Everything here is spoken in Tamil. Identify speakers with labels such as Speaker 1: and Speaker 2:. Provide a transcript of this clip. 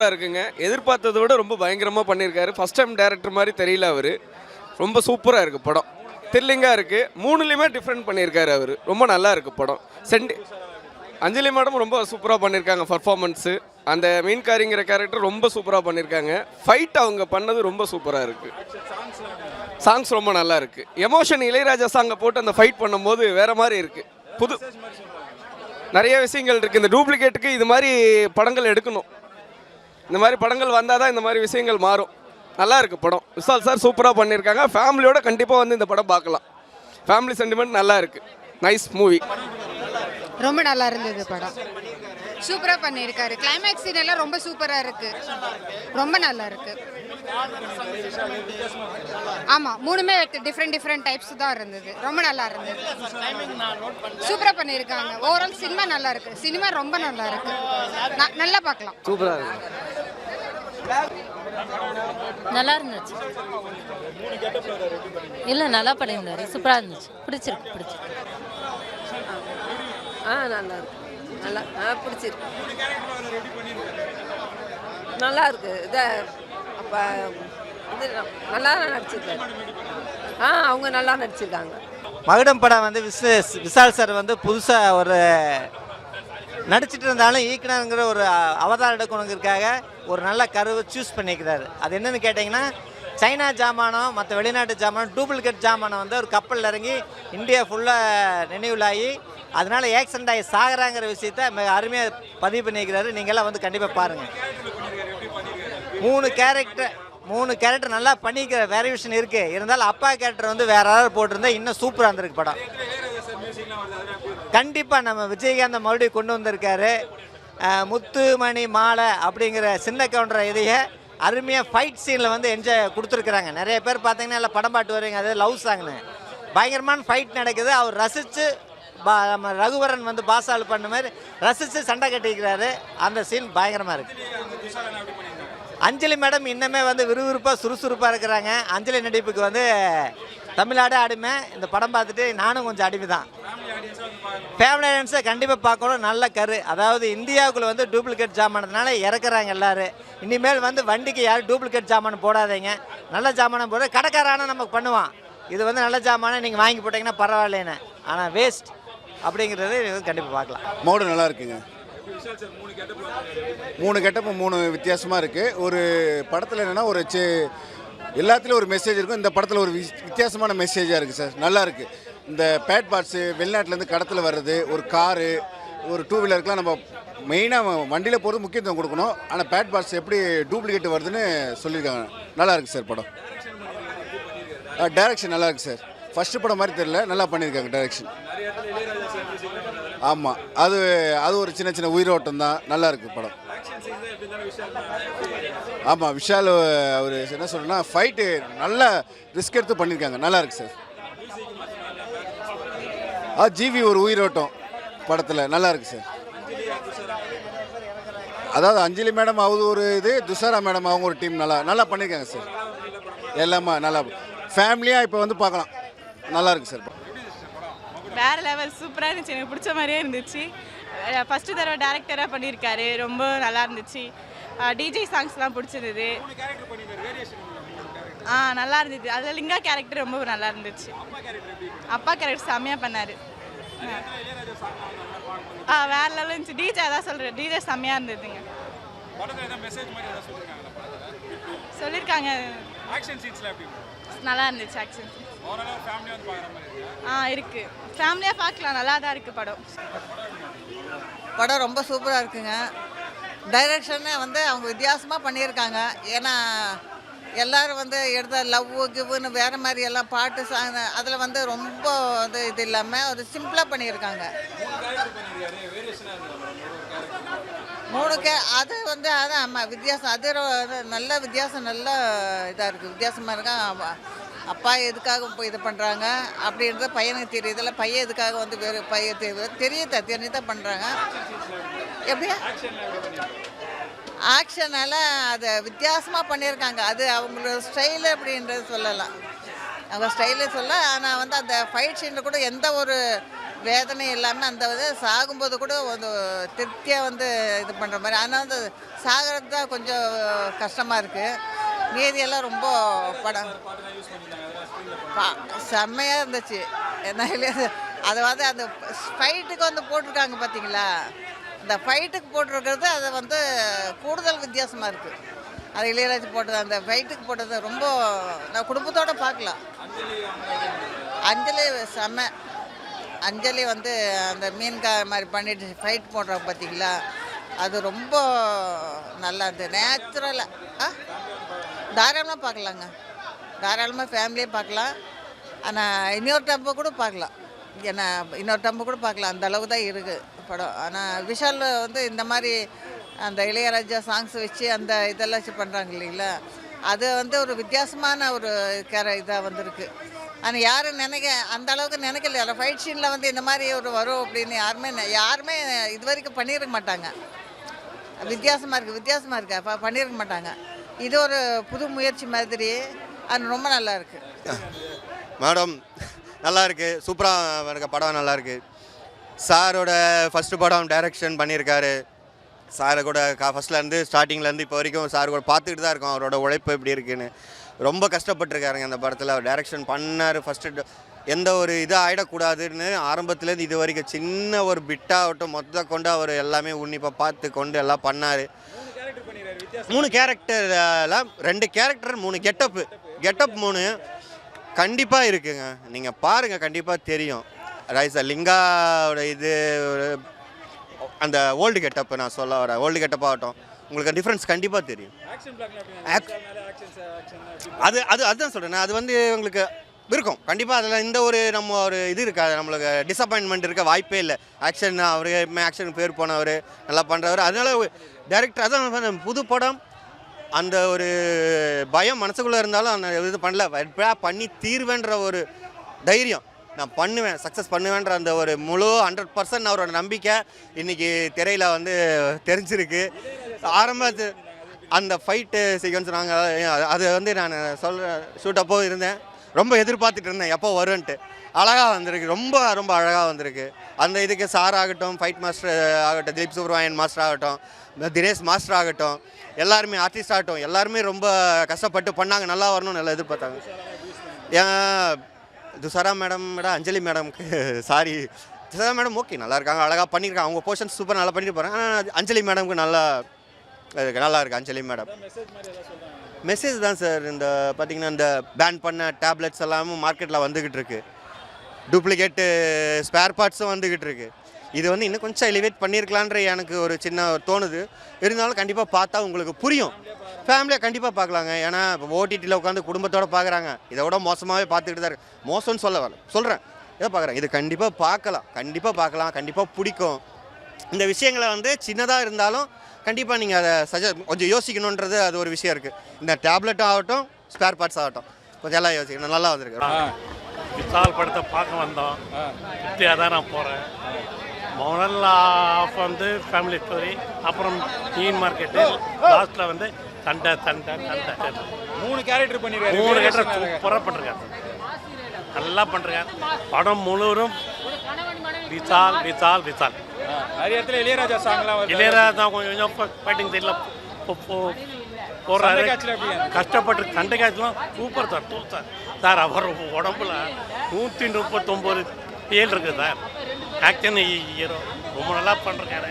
Speaker 1: இருக்குங்க. எதிர்பார்த்தத விட ரொம்ப பயங்கரமா பண்ணியிருக்காரு. ஃபர்ஸ்ட் டைம் டைரக்டர் மாரி தெரியல அவரு. ரொம்ப சூப்பரா இருக்கு படம். த்ரில்லிங்கா இருக்கு. 3லயுமே டிஃபரெண்ட் பண்ணியிருக்காரு அவரு. ரொம்ப நல்லா இருக்கு படம். அஞ்சலி மேடம் ரொம்ப சூப்பரா பண்ணியிருக்காங்க பெர்ஃபார்மன்ஸ். அந்த மீன்காரிங்கிற கேரக்டர் ரொம்ப சூப்பரா பண்ணியிருக்காங்க. ஃபைட் அவங்க பண்ணது ரொம்ப சூப்பரா இருக்கு. சாங்ஸ் ரொம்ப நல்லா இருக்கு. எமோஷன் இளையராஜா சாங்கை போட்டு அந்த ஃபைட் பண்ணும்போது வேற மாதிரி இருக்கு. புது நிறைய விஷயங்கள் இருக்கு. இந்த டூப்ளிகேட்டுக்கு இது மாதிரி படங்கள் எடுக்கணும். இந்த மாதிரி படங்கள் வந்தால் தான் இந்த மாதிரி விஷயங்கள் மாறும். நல்லா இருக்குது படம். விஷால் சார் சூப்பராக பண்ணியிருக்காங்க. ஃபேமிலியோட கண்டிப்பாக வந்து இந்த படம் பார்க்கலாம். ஃபேமிலி சென்டிமெண்ட் நல்லா இருக்குது. Nice movie.
Speaker 2: ரொம்ப நல்லா இருந்தது படம். சூப்பராக பண்ணியிருக்காரு. கிளைமேக்ஸ் சீன் எல்லாம் ரொம்ப சூப்பராக இருக்குது. ரொம்ப நல்லா இருக்குது. ஆமாம், மூணுமே டிஃப்ரெண்ட் டைப்ஸ் தான் இருந்தது. ரொம்ப நல்லா இருந்தது. சூப்பராக பண்ணியிருக்காங்க. ஓவரால் சினிமா நல்லா இருக்குது. சினிமா ரொம்ப நல்லா இருக்குது. நல்லா பார்க்கலாம்.
Speaker 1: சூப்பராக இருக்குது.
Speaker 3: நல்லா இருந்துச்சு. இல்லை, நல்லா பண்ணியிருந்தாரு. சூப்பராக இருந்துச்சு. பிடிச்சிருக்கு.
Speaker 4: நல்லா இருக்கு. நல்லா பிடிச்சிருக்கு. நல்லா இருக்கு. இதை அப்போ இது நல்லா நடிச்சிருக்காரு. அவங்க நல்லா நடிச்சிருக்காங்க.
Speaker 5: மகுடம் படம் வந்து விஷால் சார் வந்து புதுசாக ஒரு நடிச்சிட்டு இருந்தாலும் ஈக்கணுங்கிற ஒரு அவதாரம் எடுக்கணுங்கிறதுக்காக ஒரு நல்ல கருவை சூஸ் பண்ணிக்கிறாரு. அது என்னென்னு கேட்டிங்கன்னா, சைனா ஜாமானம் மற்ற வெளிநாட்டு ஜாமானம் டூப்ளிகேட் ஜாமானம் வந்து ஒரு கப்பலில் இறங்கி இந்தியா ஃபுல்லாக நினைவுலாகி அதனால் ஆக்சிடென்ட் ஆகி சாகிறாங்கிற விஷயத்த மிக அருமையாக பதிவு பண்ணிக்கிறாரு. நீங்கள்லாம் வந்து கண்டிப்பாக பாருங்கள். மூணு கேரக்டர் நல்லா பண்ணிக்கிற வேரியேஷன் இருக்குது. இருந்தாலும் அப்பா கேரக்டர் வந்து வேறு யாராவது போட்டிருந்தா இன்னும் சூப்பராக இருந்திருக்கு படம். கண்டிப்பாக நம்ம விஜயகாந்த் மறுபடியும் கொண்டு வந்திருக்காரு. முத்துமணி மாலை அப்படிங்கிற சின்ன கவுண்டரை இதைய அருமையாக ஃபைட் சீனில் வந்து என்ஜாய் கொடுத்துருக்குறாங்க. நிறைய பேர் பார்த்தீங்கன்னா எல்லாம் படம் பாட்டு வருவீங்க. அது லவ் சாங்னு பயங்கரமான ஃபைட் நடக்குது. அவர் ரசித்து நம்ம ரகுவரன் வந்து பாசால் பண்ண மாதிரி ரசித்து சண்டை கட்டிக்கிறாரு. அந்த சீன் பயங்கரமாக இருக்குது. அஞ்சலி மேடம் இன்னமே வந்து விறுவிறுப்பாக சுறுசுறுப்பாக இருக்கிறாங்க. அஞ்சலி நடிப்புக்கு வந்து தமிழ்நாடு அடிமை. இந்த படம் பார்த்துட்டு நானும் கொஞ்சம் அடிமை தான். ஃபேமிலி ஆடியன்ஸை கண்டிப்பாக பார்க்கணும். நல்ல கரு. அதாவது இந்தியாவுக்குள்ளே வந்து டூப்ளிகேட் ஜாமானதுனால இறக்குறாங்க எல்லோரும். இனிமேல் வந்து வண்டிக்கு யாரும் டூப்ளிகேட் ஜாமான் போடாதீங்க. நல்ல ஜாமானம் போட கடைக்காரான நமக்கு பண்ணுவான். இது வந்து நல்ல ஜாமானை நீங்கள் வாங்கி போட்டிங்கன்னா பரவாயில்லைன்னு. ஆனால் வேஸ்ட் அப்படிங்கிறது கண்டிப்பாக பார்க்கலாம்.
Speaker 6: மோடு நல்லா இருக்குங்க. 3 கெட்டப்பு 3 வித்தியாசமாக இருக்குது. ஒரு படத்தில் என்னென்னா ஒரு எல்லாத்துலேயும் ஒரு மெசேஜ் இருக்கும். இந்த படத்தில் ஒரு வித்தியாசமான மெசேஜாக இருக்குது சார். நல்லா இருக்குது. இந்த பேட் பார்ட்ஸு வெளிநாட்டிலேருந்து கடத்தில் வர்றது, ஒரு காரு, ஒரு 2 வீலருக்குலாம் நம்ம மெயினாக வண்டியில் போகிறது முக்கியத்துவம் கொடுக்கணும். ஆனால் பேட் பார்ட்ஸ் எப்படி டூப்ளிகேட் வருதுன்னு சொல்லியிருக்காங்க. நல்லா இருக்குது சார் படம். டைரக்ஷன் நல்லா இருக்குது சார். ஃபஸ்ட்டு படம் மாதிரி தெரியல, நல்லா பண்ணியிருக்காங்க டைரக்ஷன். ஆமாம், அது ஒரு சின்ன உயிரோட்டம் தான். நல்லா இருக்குது படம். ஆமாம், விஷால் அவர் என்ன சொல்கிறேன்னா ஃபைட்டு நல்லா ரிஸ்க் எடுத்து பண்ணியிருக்காங்க. நல்லா இருக்குது சார். ஜிவி ஒரு உயிரோட்டம் படத்தில் நல்லா இருக்குது சார். அதாவது அஞ்சலி மேடம் அவங்க ஒரு இது, துஷாரா மேடம் அவங்க ஒரு டீம் நல்லா பண்ணியிருக்காங்க சார். எல்லாமே நல்லா ஃபேமிலியாக இப்போ வந்து பார்க்கலாம். நல்லா இருக்குது சார்.
Speaker 7: வேறு லெவல் சூப்பராக இருந்துச்சு. எனக்கு பிடிச்ச மாதிரியே இருந்துச்சு. ஃபஸ்ட்டு தடவை டேரக்டராக பண்ணியிருக்காரு. ரொம்ப நல்லா இருந்துச்சு. டிஜே சாங்ஸ்லாம் பிடிச்சிருந்தது. நல்லா இருந்துச்சு. அதில் லிங்கா கேரக்டர் ரொம்ப நல்லா இருந்துச்சு. அப்பா கேரக்டர் செம்மையாக பண்ணார். வேறு லெவல் இருந்துச்சு. டிஜே அதான் சொல்கிறேன். டிஜே செம்மையாக இருந்ததுங்க. சொல்லியிருக்காங்க. நல்லா இருந்துச்சு ஆக்ஷன். இருக்கு. ஃபேமிலியாக பார்க்கலாம். நல்லா தான் இருக்குது
Speaker 8: படம் ரொம்ப சூப்பராக இருக்குங்க. டைரக்ஷனே வந்து அவங்க வித்தியாசமாக பண்ணியிருக்காங்க. ஏன்னா எல்லோரும் வந்து எடுத்த லவ்வு கிவ்வுன்னு வேறு மாதிரி எல்லாம் பாட்டு சாங் அதில் வந்து ரொம்ப இது இல்லாமல் ஒரு சிம்பிளாக பண்ணியிருக்காங்க. 3 அது வந்து அதான் ஆமாம் வித்தியாசம். அது நல்ல வித்தியாசம். நல்ல இதாக இருக்குது. வித்தியாசமாக இருக்கா. அப்பா எதுக்காக இப்போ இது பண்ணுறாங்க அப்படின்றது பையனுக்கு தெரியுதில்ல. பையன் எதுக்காக வந்து வேறு பையன் தெரிஞ்சு தான் பண்ணுறாங்க. எப்படியா ஆக்ஷனால் அதை வித்தியாசமாக பண்ணியிருக்காங்க. அது அவங்களோட ஸ்டைலு அப்படின்றது சொல்லலாம். அவங்க ஸ்டைலே சொல்ல. ஆனால் வந்து அந்த ஃபைட் சீனில் கூட எந்த ஒரு வேதனை இல்லாமல் அந்த இது சாகும்போது கூட ஒரு திருப்தியாக வந்து இது பண்ணுற மாதிரி. ஆனால் வந்து சாகிறது தான் கொஞ்சம் கஷ்டமாக இருக்குது. மீதியெல்லாம் ரொம்ப படம் செம்மையாக இருந்துச்சு. என்ன இல்லையா, அதை வந்து அந்த ஃபைட்டுக்கு வந்து போட்டிருக்காங்க பார்த்தீங்களா, அந்த ஃபைட்டுக்கு போட்டிருக்கிறது அது வந்து கூடுதல் வித்தியாசமாக இருக்குது. அது இளையராஜா போட்டது, அந்த ஃபைட்டுக்கு போட்டது ரொம்ப நான் குடும்பத்தோடு பார்க்கலாம். அஞ்சலி செம்ம. அஞ்சலி வந்து அந்த மீன்கா மாதிரி பண்ணிட்டு ஃபைட் போடுறாங்க பார்த்தீங்களா, அது ரொம்ப நல்லா இருந்தது. நேச்சுரலாக தாராளமாக பார்க்கலாங்க. தாராளமாக ஃபேமிலியே பார்க்கலாம். ஆனால் இன்னொரு டம்பு கூட பார்க்கலாம். ஏன்னா இன்னொரு டம்பு கூட பார்க்கலாம். அந்த அளவு தான் இருக்குது படம். ஆனால் விஷால் வந்து இந்த மாதிரி அந்த இளையராஜா சாங்ஸ் வச்சு அந்த இதெல்லாம் வச்சு பண்ணுறாங்க இல்லைங்களா, அது வந்து ஒரு வித்தியாசமான ஒரு இதாக வந்திருக்கு. ஆனால் யாரும் அந்த அளவுக்கு நினைக்கல. அதில் ஃபைட் சீனில் வந்து இந்த மாதிரி ஒரு வரும் அப்படின்னு யாருமே இது வரைக்கும் பண்ணியிருக்க மாட்டாங்க. வித்தியாசமாக இருக்குது அப்போ பண்ணியிருக்க மாட்டாங்க. இது ஒரு புது முயற்சி மாதிரி. அது ரொம்ப நல்லா இருக்குது
Speaker 9: மேடம். நல்லா இருக்குது, சூப்பராக எனக்கு படம் நல்லா இருக்குது. சாரோட ஃபஸ்ட்டு படம் டைரக்ஷன் பண்ணியிருக்காரு. சாரை கூட ஃபஸ்ட்லேருந்து ஸ்டார்டிங்லேருந்து இப்போ வரைக்கும் சார் கூட பார்த்துக்கிட்டு தான் இருக்கோம் அவரோட உழைப்பு எப்படி இருக்குன்னு. ரொம்ப கஷ்டப்பட்டுருக்காருங்க அந்த படத்தில். அவர் டைரக்ஷன் பண்ணார். ஃபஸ்ட்டு எந்த ஒரு இதாக ஆகிடக்கூடாதுன்னு ஆரம்பத்துலேருந்து இது வரைக்கும் சின்ன ஒரு பிட்டாகட்டும் மொத்த கொண்டு அவர் எல்லாமே உன்னிப்பாக பார்த்து கொண்டு எல்லாம் பண்ணார். 3 கேரக்டர்லாம் 2 கேரக்டர் 3 கெட்டப் 3 கண்டிப்பாக இருக்குங்க. நீங்கள் பாருங்கள், கண்டிப்பாக தெரியும். ரைசா லிங்காவோட இது அந்த ஓல்டு கெட்டப், நான் சொல்ல வரேன் ஓல்டு கெட்டப் ஆகட்டும், உங்களுக்கு டிஃப்ரென்ஸ் கண்டிப்பாக தெரியும். அதுதான் சொல்கிறேன். அது வந்து உங்களுக்கு இருக்கும் கண்டிப்பாக. அதில் இந்த ஒரு நம்ம ஒரு இது இருக்காது, நம்மளுக்கு டிசப்பாயின்மெண்ட் இருக்க வாய்ப்பே இல்லை. ஆக்ஷன் அவர் ஆக்ஷன் பேர் போனவர் நல்லா பண்ணுறவர். அதனால டைரக்டர் அதான் புது படம். அந்த ஒரு பயம் மனசுக்குள்ளே இருந்தாலும் அந்த இது பண்ணல, பண்ணி தீர்வேன்ற ஒரு தைரியம், நான் பண்ணுவேன் சக்ஸஸ் பண்ணுவேன்ற அந்த ஒரு முழு 100% அவரோட நம்பிக்கை இன்றைக்கி திரையில் வந்து தெரிஞ்சிருக்கு. ஆரம்பத்து அந்த ஃபைட்டு சீக்வன்ஸ் நாங்கள் அது வந்து நான் ஷூட்டப்போ இருந்தேன், ரொம்ப எதிர்பார்த்துட்டு இருந்தேன் எப்போ வரும்ன்ட்டு. அழகாக வந்திருக்கு, ரொம்ப ரொம்ப அழகாக வந்திருக்கு. அந்த இதுக்கு சார் ஆகட்டும், ஃபைட் மாஸ்டர் ஆகட்டும், திலீப் சுப்ரமணியன் மாஸ்டர் ஆகட்டும், தினேஷ் மாஸ்டர் ஆகட்டும், எல்லாருமே ஆர்டிஸ்ட் ஆகட்டும், எல்லாருமே ரொம்ப கஷ்டப்பட்டு பண்ணாங்க. நல்லா வரணும்னு நல்லா எதிர்பார்த்தாங்க. ஏன் துஷாரா மேடம் அஞ்சலி மேடம்க்கு சாரி துஷாரா மேடம் ஓகே நல்லா இருக்காங்க, அழகாக பண்ணியிருக்காங்க. அவங்க போர்ஷன் சூப்பர் நல்லா பண்ணிட்டு போகிறாங்க. ஆனால் அஞ்சலி மேடம்க்கு நல்லா இருக்குது. அஞ்சலி மேடம் மெசேஜ் தான் சார். இந்த பார்த்திங்கன்னா இந்த பேன் பண்ண டேப்லெட்ஸ் எல்லாமும் மார்க்கெட்டில் வந்துக்கிட்டு இருக்குது. டூப்ளிகேட்டு ஸ்பேர் பார்ட்ஸும் வந்துக்கிட்டு இருக்குது. இது வந்து இன்னும் கொஞ்சம் எலிவேட் பண்ணியிருக்கலான்ற எனக்கு ஒரு சின்ன தோணுது. இருந்தாலும் கண்டிப்பாக பார்த்தா உங்களுக்கு புரியும். ஃபேமிலியாக கண்டிப்பாக பார்க்கலாங்க. ஏன்னா இப்போ ஓடிடியில் உட்காந்து குடும்பத்தோடு பார்க்குறாங்க. இதை விட மோசமாகவே பார்த்துக்கிட்டு தான் இருக்கு. மோசம்னு சொல்கிறேன், இதை பார்க்குறேன். இது கண்டிப்பாக பார்க்கலாம், கண்டிப்பாக பிடிக்கும். இந்த விஷயங்களை வந்து சின்னதாக இருந்தாலும் கண்டிப்பாக நீங்கள் அதை கொஞ்சம் யோசிக்கணுன்றது அது ஒரு விஷயம் இருக்குது. இந்த டேப்லெட்டும் ஆகட்டும், ஸ்பேர் பார்ட்ஸ் ஆகட்டும், கொஞ்சம் எல்லாம் யோசிக்கணும். நல்லா வந்திருக்கு.
Speaker 10: விசால் படத்தை பார்க்க வந்தோம், திருப்தியாக தான் நான் போகிறேன். முதல் ஆஃப் வந்து ஃபேமிலி ஸ்டோரி, அப்புறம் மீன் மார்க்கெட்டு, லாஸ்ட்டில் வந்து தண்டை
Speaker 11: 3 கேரக்டர் பண்ணிருக்காரு.
Speaker 10: 3 கேரக்டர் சூப்பராக பண்ணுறாங்க, நல்லா பண்ணுறாங்க. படம் முழுவதும் விசால் விசால் விசால்.
Speaker 11: நிறைய இடத்துல இளையராஜா சாங்லாம்
Speaker 10: இளையராஜா கொஞ்சம் ஃபைட்டிங் சைடில் போடுறாரு, கஷ்டப்பட்டு சண்டை காய்ச்சலாம். Super sir. சார் அவர் உடம்புல 139 ஏழு இருக்குது சார். ஆக்ஷன் ஹீரோ ரொம்ப நல்லா பண்ணுறாரு.